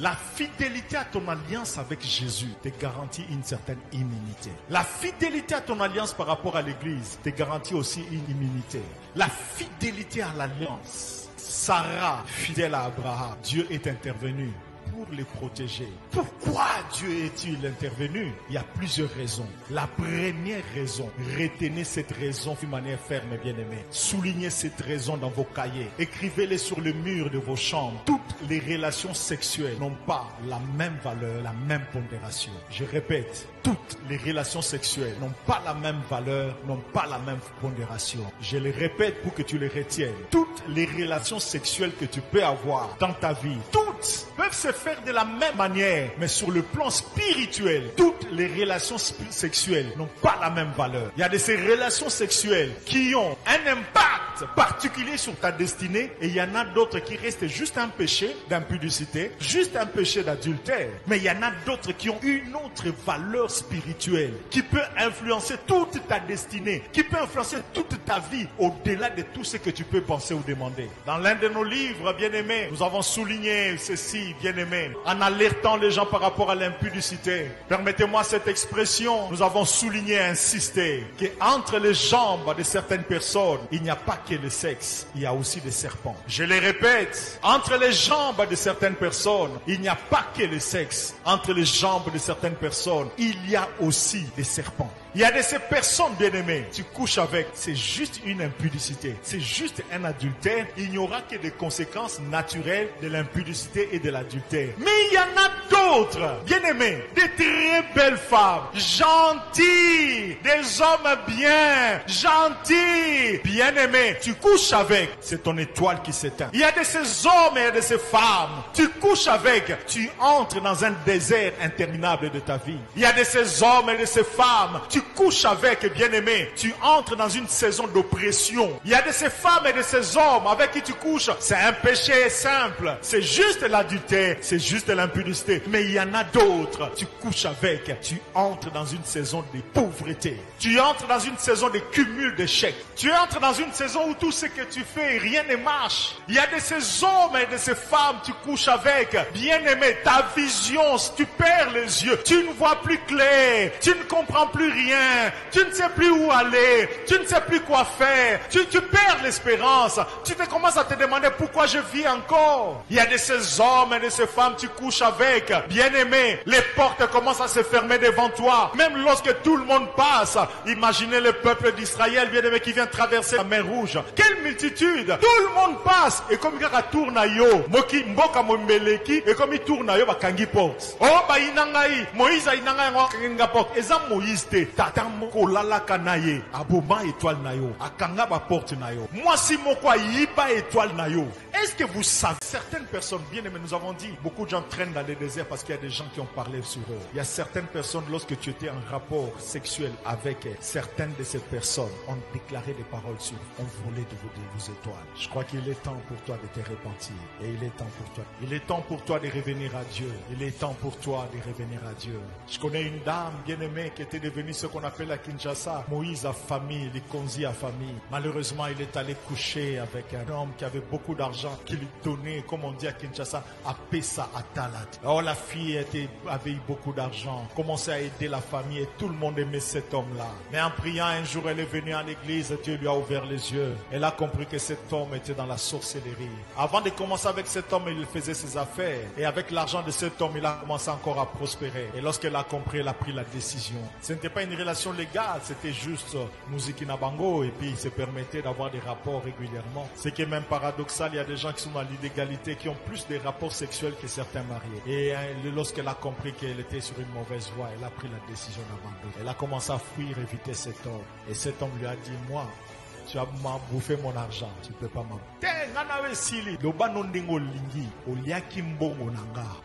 La fidélité à ton alliance avec Jésus te garantit une certaine immunité. La fidélité à ton alliance par rapport à l'église te garantit aussi une immunité. La fidélité à l'alliance. Sarah, fidèle à Abraham, Dieu est intervenu pour les protéger. Pourquoi Dieu est-il intervenu? Il y a plusieurs raisons. La première raison, retenez cette raison d'une manière ferme, bien-aimés. Soulignez cette raison dans vos cahiers. Écrivez-les sur le mur de vos chambres. Toutes les relations sexuelles n'ont pas la même valeur, la même pondération. Je répète, toutes les relations sexuelles n'ont pas la même valeur, n'ont pas la même pondération. Je le répète pour que tu les retiennes. Toutes les relations sexuelles que tu peux avoir dans ta vie, toutes peuvent se faire de la même manière, mais sur le plan spirituel, toutes les relations sexuelles n'ont pas la même valeur. Il y a de ces relations sexuelles qui ont un impact particulier sur ta destinée, et il y en a d'autres qui restent juste un péché d'impudicité, juste un péché d'adultère. Mais il y en a d'autres qui ont une autre valeur spirituelle, qui peut influencer toute ta destinée, qui peut influencer toute ta vie, au-delà de tout ce que tu peux penser ou demander. Dans l'un de nos livres, bien-aimés, nous avons souligné ceci, bien-aimés, en alertant les gens par rapport à l'impudicité. Permettez-moi cette expression, nous avons souligné et insisté qu'entre les jambes de certaines personnes, il n'y a pas que le sexe, il y a aussi des serpents. Je les répète, entre les jambes de certaines personnes, il n'y a pas que le sexe. Entre les jambes de certaines personnes, il y a aussi des serpents. Il y a de ces personnes, bien-aimées, tu couches avec, c'est juste une impudicité, c'est juste un adultère. Il n'y aura que des conséquences naturelles de l'impudicité et de l'adultère. Mais il y en a d'autres, bien-aimés, des très belles femmes, gentilles, des hommes bien, gentils, bien-aimés. Tu couches avec, c'est ton étoile qui s'éteint. Il y a de ces hommes et de ces femmes, tu couches avec, tu entres dans un désert interminable de ta vie. Il y a de ces hommes et de ces femmes, tu couches avec, bien-aimé, tu entres dans une saison d'oppression. Il y a de ces femmes et de ces hommes avec qui tu couches, c'est un péché simple, c'est juste l'adultère, c'est juste l'impudicité. Mais il y en a d'autres, tu couches avec, tu entres dans une saison de pauvreté, tu entres dans une saison de cumul d'échecs, tu entres dans une saison où tout ce que tu fais, rien ne marche. Il y a de ces hommes et de ces femmes, tu couches avec, bien-aimé, ta vision, tu perds les yeux, tu ne vois plus clair, tu ne comprends plus rien, tu ne sais plus où aller, tu ne sais plus quoi faire, tu perds l'espérance, tu te commences à te demander pourquoi je vis encore. Il y a de ces hommes et de ces femmes, tu couches avec, bien-aimé, les portes commencent à se fermer devant toi, même lorsque tout le monde passe. Imaginez le peuple d'Israël, bien-aimé, qui vient traverser la mer Rouge. Quelle multitude, tout le monde passe, et comme il tourne à yo, moki mboka mombeleki, et comme il tourne à yo, bakangi porte. Oh, ba inangai, Moïse a inangai ngwa porte, et ça Moïse te, tatamo kolala kanaye, aboma étoile na yo, akanga ba porte na yo. Moi si moko yiba étoile na yo. Est-ce que vous savez, certaines personnes, bien aimées, nous avons dit, beaucoup de gens traînent dans les déserts parce qu'il y a des gens qui ont parlé sur eux. Il y a certaines personnes, lorsque tu étais en rapport sexuel avec certaines de ces personnes, ont déclaré des paroles sur eux, ont volé de vos étoiles. Je crois qu'il est temps pour toi de te repentir. Et il est temps pour toi. Il est temps pour toi de revenir à Dieu. Il est temps pour toi de revenir à Dieu. Je connais une dame bien aimée qui était devenue ce qu'on appelle à Kinshasa, Moïse à famille, Likonzi à famille. Malheureusement, il est allé coucher avec un homme qui avait beaucoup d'argent, qui lui donnait, comme on dit à Kinshasa, à Pessa, à Talat. Alors la fille avait eu beaucoup d'argent, commençait à aider la famille et tout le monde aimait cet homme-là. Mais en priant, un jour, elle est venue à l'église, Dieu lui a ouvert les yeux. Elle a compris que cet homme était dans la sorcellerie. Avant de commencer avec cet homme, il faisait ses affaires. Et avec l'argent de cet homme, il a commencé encore à prospérer. Et lorsqu'elle a compris, elle a pris la décision. Ce n'était pas une relation légale, c'était juste musique nabango. Et puis il se permettait d'avoir des rapports régulièrement. Ce qui est même paradoxal, il y a des gens qui sont dans l'illégalité, qui ont plus de rapports sexuels que certains mariés. Et lorsqu'elle a compris qu'elle était sur une mauvaise voie, elle a pris la décision d'abandonner. Elle a commencé à fuir, éviter cet homme. Et cet homme lui a dit, moi, tu as bouffé mon argent, tu ne peux pas m'en.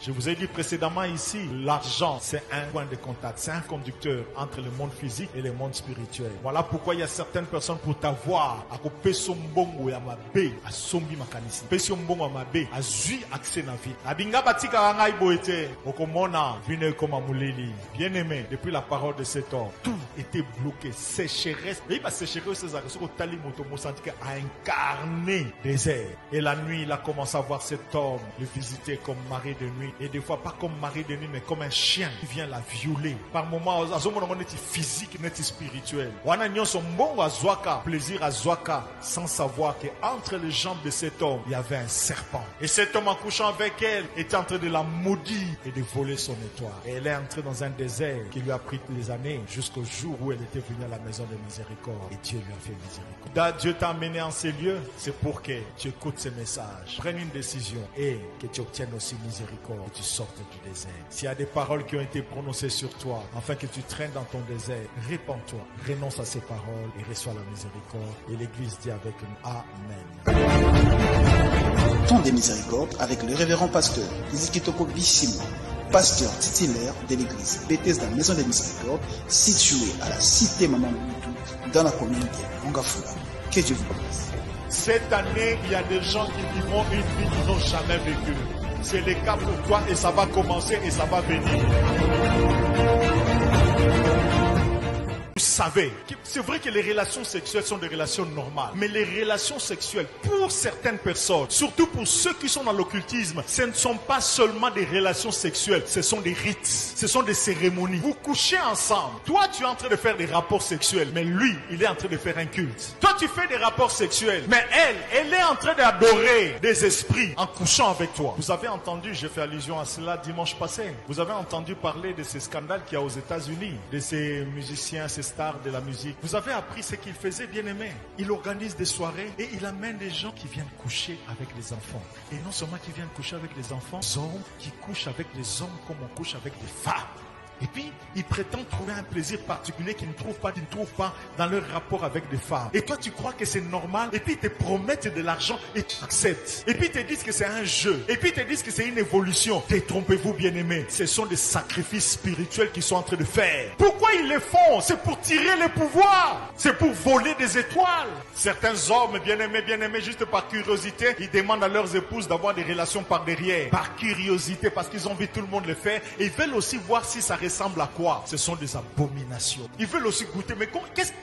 Je vous ai dit précédemment ici, l'argent c'est un point de contact, c'est un conducteur entre le monde physique et le monde spirituel. Voilà pourquoi il y a certaines personnes pour t'avoir, à couper son bongo ya mabe, à sombi makanisi, peso mbongo ya mabe, à zui accès na vie. Abinga batika ngai boete, okomona vine comme amuleli. Bien aimé, depuis la parole de cet homme, tout était bloqué, sécheresse. Et bah sécheresse c'est ça, a incarné désert. Et la nuit, il a commencé à voir cet homme le visiter comme mari de nuit. Et des fois, pas comme mari de nuit, mais comme un chien qui vient la violer. Par moments, on est physique, on est spirituel. On a son bon plaisir à Zwaka, sans savoir qu'entre les jambes de cet homme, il y avait un serpent. Et cet homme, en couchant avec elle, était en train de la maudire et de voler son étoile. Et elle est entrée dans un désert qui lui a pris des années jusqu'au jour où elle était venue à la maison de miséricorde. Et Dieu lui a fait miséricorde. Dieu t'a amené en ces lieux, c'est pour que tu écoutes ces messages. Prenne une décision et que tu obtiennes aussi miséricorde et tu sortes du désert. S'il y a des paroles qui ont été prononcées sur toi, afin que tu traînes dans ton désert, répands-toi, renonce à ces paroles et reçois la miséricorde. Et l'Église dit avec un Amen. Temps de miséricorde avec le révérend pasteur Kizikitoko Bishima, pasteur titulaire de l'église Bethesda Maison de Miséricorde, située à la cité Maman Moutou, dans la commune de Mongafula. Que Dieu vous bénisse. Cette année, il y a des gens qui vivront une vie qu'ils n'ont jamais vécue. C'est le cas pour toi et ça va commencer et ça va venir. Vous savez, c'est vrai que les relations sexuelles sont des relations normales, mais les relations sexuelles, pour certaines personnes, surtout pour ceux qui sont dans l'occultisme, ce ne sont pas seulement des relations sexuelles, ce sont des rites, ce sont des cérémonies. Vous couchez ensemble. Toi, tu es en train de faire des rapports sexuels, mais lui, il est en train de faire un culte. Toi, tu fais des rapports sexuels, mais elle est en train d'adorer des esprits en couchant avec toi. Vous avez entendu, j'ai fait allusion à cela dimanche passé, vous avez entendu parler de ces scandales qu'il y a aux États-Unis, de ces musiciens, ces stars de la musique. Vous avez appris ce qu'il faisait, bien aimé. Il organise des soirées et il amène des gens qui viennent coucher avec les enfants. Et non seulement qui viennent coucher avec les enfants, des hommes qui couchent avec des hommes comme on couche avec des femmes. Et puis, ils prétendent trouver un plaisir particulier qu'ils ne trouvent pas dans leur rapport avec des femmes. Et toi, tu crois que c'est normal. Et puis, ils te promettent de l'argent et tu acceptes. Et puis, ils te disent que c'est un jeu. Et puis, ils te disent que c'est une évolution. Détrompez-vous, bien-aimés. Ce sont des sacrifices spirituels qu'ils sont en train de faire. Pourquoi ils les font? C'est pour tirer le pouvoir. C'est pour voler des étoiles. Certains hommes, bien-aimés, juste par curiosité, ils demandent à leurs épouses d'avoir des relations par derrière. Par curiosité, parce qu'ils ont vu tout le monde le faire. Et ils veulent aussi voir si ça ressemble à quoi? Ce sont des abominations. Ils veulent aussi goûter. Mais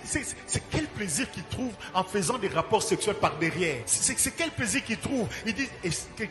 c'est quel plaisir qu'ils trouvent en faisant des rapports sexuels par derrière? C'est quel plaisir qu'ils trouvent? Ils disent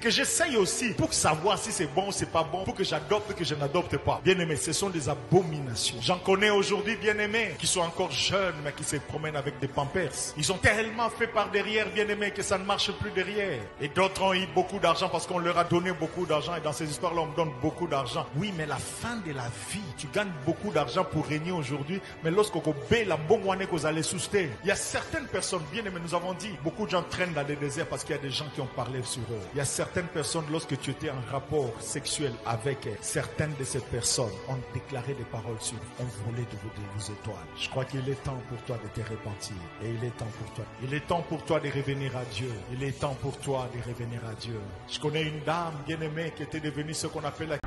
que j'essaye aussi pour savoir si c'est bon ou c'est pas bon, pour que j'adopte ou que je n'adopte pas. Bien-aimés, ce sont des abominations. J'en connais aujourd'hui, bien-aimés, qui sont encore jeunes, mais qui se promènent avec des pampers. Ils ont tellement fait par derrière, bien-aimés, que ça ne marche plus derrière. Et d'autres ont eu beaucoup d'argent parce qu'on leur a donné beaucoup d'argent. Et dans ces histoires-là, on me donne beaucoup d'argent. Oui, mais la fin de la vie, tu gagnes beaucoup d'argent pour régner aujourd'hui, mais lorsqu'on paie la bonne année qu'on allait souster, il y a certaines personnes, bien aimées, nous avons dit, beaucoup de gens traînent dans les déserts parce qu'il y a des gens qui ont parlé sur eux. Il y a certaines personnes, lorsque tu étais en rapport sexuel avec certaines de ces personnes, ont déclaré des paroles sur eux, ont volé de vos étoiles. Je crois qu'il est temps pour toi de te repentir. Et il est temps pour toi. Il est temps pour toi de revenir à Dieu. Il est temps pour toi de revenir à Dieu. Je connais une dame bien aimée qui était devenue ce qu'on appelle la